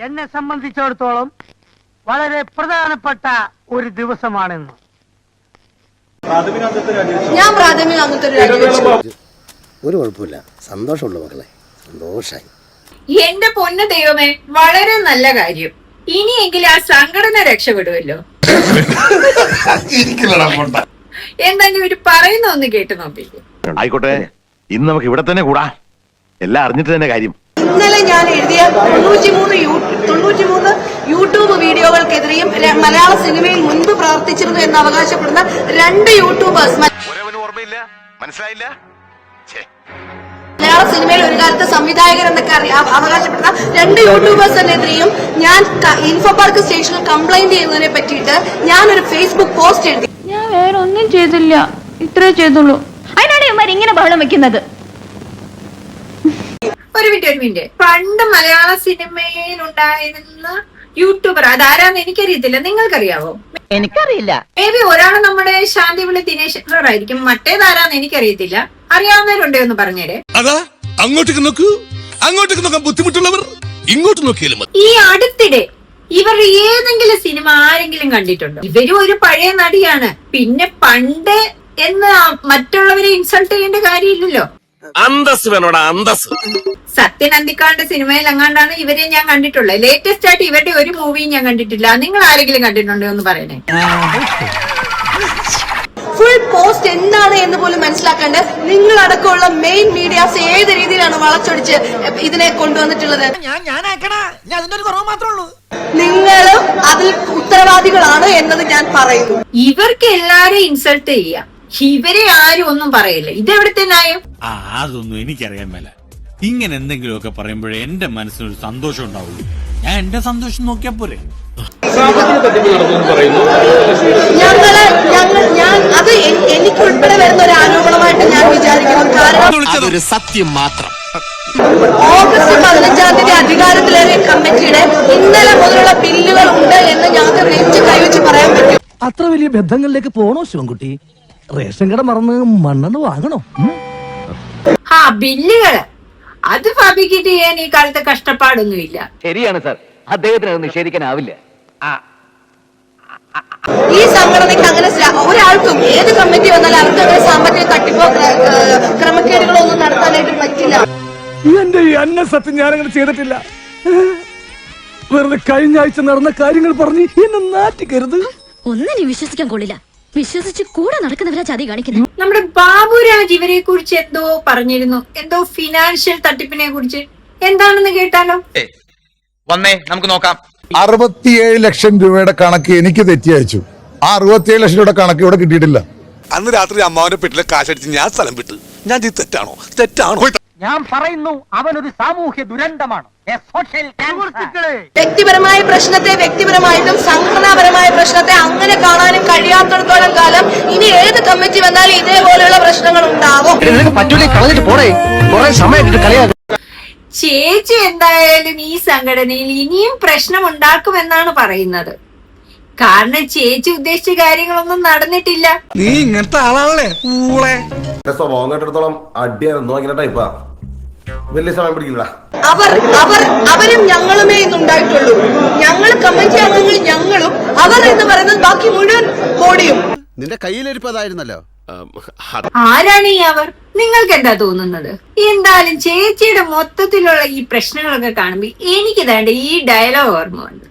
എന്നെ സംബന്ധിച്ചിടത്തോളം വളരെ പ്രധാനപ്പെട്ട ഒരു ദിവസമാണെന്ന്. ഞാൻ പ്രാഥമിക അംഗത്വം ഒരു കുഴപ്പമില്ല, സന്തോഷമുള്ള മക്കളെ, സന്തോഷായി. എന്റെ പൊന്നു ദൈവമേ, വളരെ നല്ല കാര്യം. ഇനിയെങ്കിലും ആ സംഘടന രക്ഷപ്പെടുമല്ലോ. എന്താ ഇവര് പറയുന്ന ഒന്ന് കേട്ട് നോക്കിക്കോ. ആയിക്കോട്ടെ, ഇന്ന് നമുക്ക് ഇവിടെ തന്നെ കൂടാ, എല്ലാം അറിഞ്ഞിട്ട് തന്നെ കാര്യം. ഇന്നലെ ഞാൻ എഴുതിയ 93 യൂട്യൂബ് വീഡിയോകൾക്കെതിരെയും മലയാള സിനിമയിൽ മുൻപ് പ്രവർത്തിച്ചിരുന്നു എന്ന് അവകാശപ്പെടുന്ന 2 യൂട്യൂബേഴ്സ്, മനസ്സിലായില്ല, മലയാള സിനിമയിൽ ഒരു കാലത്ത് സംവിധായകർ എന്നൊക്കെ അവകാശപ്പെടുന്ന 2 യൂട്യൂബേഴ്സിനെതിരെയും ഞാൻ ഇൻഫോ പാർക്ക് സ്റ്റേഷനിൽ കംപ്ലൈന്റ് ചെയ്യുന്നതിനെ പറ്റിയിട്ട് ഞാനൊരു ഫേസ്ബുക്ക് പോസ്റ്റ് എഴുതി. ഞാൻ വേറെ ഒന്നും ചെയ്തില്ല, ഇത്രേ ചെയ്തുള്ളൂ. അതിനാണ് ഇവന്മാർ ഇങ്ങനെ ബഹളം വെക്കുന്നത്. ഒരു മിനിറ്റ്, പണ്ട് മലയാള സിനിമയിൽ ഉണ്ടായിരുന്ന യൂട്യൂബർ അതാരാന്ന് എനിക്കറിയത്തില്ല, നിങ്ങൾക്കറിയാവോ? എനിക്കറിയില്ല. മേ ബി ഒരാള് നമ്മുടെ ശാന്തിവിളി ദിനേശ് ആയിരിക്കും, മറ്റേതാരാന്ന് എനിക്കറിയത്തില്ല. അറിയാവുന്നവരുണ്ടോ എന്ന് പറഞ്ഞേരെ. അതാ അങ്ങോട്ടേക്ക് നോക്കൂ, അങ്ങോട്ടേക്ക് നോക്കാൻ ബുദ്ധിമുട്ടുള്ളവർ ഇങ്ങോട്ട് നോക്കിയാലും മതി. ഈ അടുത്തിടെ ഇവർ ഏതെങ്കിലും സിനിമ ആരെങ്കിലും കണ്ടിട്ടുണ്ടോ? ഇവരും ഒരു പഴയ നടിയാണ്, പിന്നെ പണ്ട് എന്ന് മറ്റുള്ളവരെ ഇൻസൾട്ട് ചെയ്യേണ്ട കാര്യമില്ലല്ലോ. അന്തസ് വേണോടാ, അന്തസ്. സത്യൻ അന്തിക്കാണ്ട് സിനിമയിൽ എങ്ങാണ്ടാണ് ഇവരെ ഞാൻ കണ്ടിട്ടുള്ളത്. ലേറ്റസ്റ്റ് ആയിട്ട് ഇവരുടെ ഒരു മൂവിയും ഞാൻ കണ്ടിട്ടില്ല. നിങ്ങൾ ആരെങ്കിലും കണ്ടിട്ടുണ്ടോ എന്ന് പറയണേ. ഫുൾ പോസ്റ്റ് എന്താണ് എന്ന് പോലും മനസ്സിലാക്കാണ്ട് നിങ്ങളടക്കമുള്ള മെയിൻ മീഡിയാസ് ഏത് രീതിയിലാണ് വളച്ചൊടിച്ച് ഇതിനെ കൊണ്ടുവന്നിട്ടുള്ളത്. നിങ്ങളും അതിൽ ഉത്തരവാദികളാണ് എന്നത് ഞാൻ പറയുന്നു. ഇവർക്ക് എല്ലാരും ഇൻസൾട്ട് ചെയ്യാം, ഇവരെ ആരും ഒന്നും പറയില്ല. ഇതെവിടുത്തെ ന്യായം? അതൊന്നും എനിക്കറിയാൻ മേല. ഇങ്ങനെ എന്തെങ്കിലുമൊക്കെ പറയുമ്പോഴേ എന്റെ മനസ്സിനൊരു സന്തോഷം ഉണ്ടാവുള്ളൂ. ഞാൻ എന്റെ സന്തോഷം നോക്കിയാ പോരെ. ഞാൻ അത് എനിക്ക് ഉൾപ്പെടെ വരുന്ന ഒരു ആരോപണമായിട്ട് ഞാൻ വിചാരിക്കുന്നു. കാരണം സത്യം മാത്രം. ഓഗസ്റ്റ് 15-ാം തീയതി അധികാരത്തിലേറിയ കമ്മിറ്റിയുടെ ഇന്നലെ മുതലുള്ള ബില്ലുകൾ ഉണ്ട് എന്ന് ഞങ്ങൾക്ക് നെഞ്ച് കൈവച്ച് പറയാൻ പറ്റും. അത്ര വലിയ ബന്ധങ്ങളിലേക്ക് പോണോ ശിവൻകുട്ടി? റേഷൻ കട മറന്ന് മണ്ണെണ്ണ വാങ്ങണോ? ബില്ലുകള് അത് ഫാബ്രിക്കേറ്റ് ചെയ്യാൻ ഈ കാലത്ത് കഷ്ടപ്പാടൊന്നുമില്ല. ശരിയാണ് സാർ, അദ്ദേഹത്തിന് അത് നിഷേധിക്കാനാവില്ല. ഈ സംഘടനയ്ക്ക് അങ്ങനെ ഒരാൾക്കും ഏത് കമ്മിറ്റി വന്നാലും അവർക്ക് അങ്ങനെ സാമ്പത്തിക തട്ടിപ്പോ ക്രമക്കേടുകളോ ഒന്നും നടത്താനായിട്ട് പറ്റില്ല. എന്റെ ഈ അന്ന സത്യം ഞാനങ്ങനെ ചെയ്തിട്ടില്ല. വെറുതെ കഴിഞ്ഞ ആഴ്ച നടന്ന കാര്യങ്ങൾ പറഞ്ഞ് എന്നെ നാറ്റിക്കരുത്. ഒന്നിനും വിശ്വസിക്കാൻ കൊള്ളില്ല. വിശ്വസിച്ച് കൂടെ നടക്കുന്നവരാ ചതി കാണിക്കുന്നത്. നമ്മുടെ ബാബുരാജ് ഇവരെ കുറിച്ച് എന്തോ പറഞ്ഞിരുന്നു, എന്തോ ഫിനാൻഷ്യൽ തട്ടിപ്പിനെ കുറിച്ച്. എന്താണെന്ന് കേട്ടാലോ? വന്നേ നമുക്ക് നോക്കാം. 67 ലക്ഷം രൂപയുടെ കണക്ക് എനിക്ക് തെറ്റി അയച്ചു. ആ 67 ലക്ഷം രൂപയുടെ കണക്ക് ഇവിടെ കിട്ടിയിട്ടില്ല. അന്ന് രാത്രി അമ്മാവന്റെ പെട്ടിലെ കാശടിച്ച് ഞാൻ സ്ഥലം വിട്ടു. ഞാൻ തെറ്റാണോ? ഞാൻ പറയുന്നു, അവനൊരു സാമൂഹ്യ ദുരന്തമാണ്. വ്യക്തിപരമായ പ്രശ്നത്തെ വ്യക്തിപരമായിട്ടും സംഘടനാപരമായ പ്രശ്നത്തെ അങ്ങനെ കാണാനും കഴിയാത്തിടത്തോളം കാലം ഇനി ഏത് കമ്മിറ്റി വന്നാലും ഇതേപോലെയുള്ള പ്രശ്നങ്ങൾ ഉണ്ടാവും. ചേച്ചി എന്തായാലും ഈ സംഘടനയിൽ ഇനിയും പ്രശ്നം ഉണ്ടാക്കുമെന്നാണ് പറയുന്നത്. കാരണം ചേച്ചി ഉദ്ദേശിച്ച കാര്യങ്ങളൊന്നും നടന്നിട്ടില്ല. നീ ഇങ്ങനത്തെ ആളാണല്ലേ? സ്വഭാവം കേട്ടിടത്തോളം അടിയായിരുന്നു, അങ്ങനെ ടൈപ്പാ. വലിയ സമയം പിടിക്കില്ല. അവരും ഞങ്ങളുമേ ഇന്നുണ്ടായിട്ടുള്ളൂ. ഞങ്ങൾ കമ്മിറ്റി അംഗങ്ങൾ, ഞങ്ങളും അവർ എന്ന് പറയുന്നത് ബാക്കി മുഴുവൻ ബോഡിയും. നിന്റെ കയ്യിലിരിപ്പതായിരുന്നല്ലോ. ആരാണ് ഈ അവർ? നിങ്ങൾക്ക് എന്താ തോന്നുന്നത്? എന്തായാലും ചേച്ചിയുടെ മൊത്തത്തിലുള്ള ഈ പ്രശ്നങ്ങളൊക്കെ കാണുമ്പോ എനിക്ക് വേണ്ട ഈ ഡയലോഗ് ഓർമ്മ വന്നു.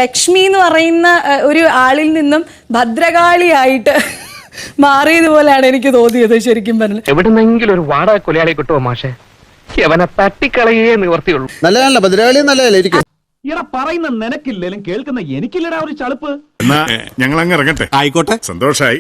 ലക്ഷ്മി എന്ന് പറയുന്ന ഒരു ആളിൽ നിന്നും ഭദ്രകാളിയായിട്ട് മാറിയതുപോലെയാണ് എനിക്ക് തോന്നിയത്. ശരിക്കും പറഞ്ഞു എവിടെന്നെങ്കിലും ഒരു വാടക കൊലയാളി കിട്ടുമോ മാഷെ? അവനെ തട്ടിക്കളയേ നിവർത്തിയുള്ളൂ. നല്ലതല്ല, ഭദ്രകാളി നല്ലതല്ല. ഇരിക്കും. ഇട പറയുന്ന നിനക്കില്ലേലും കേൾക്കുന്ന എനിക്കില്ലടാ ഒരു ചളുപ്പ്. ഞങ്ങൾ അങ്ങ് ഇറങ്ങട്ടെ. ആയിക്കോട്ടെ, സന്തോഷായി.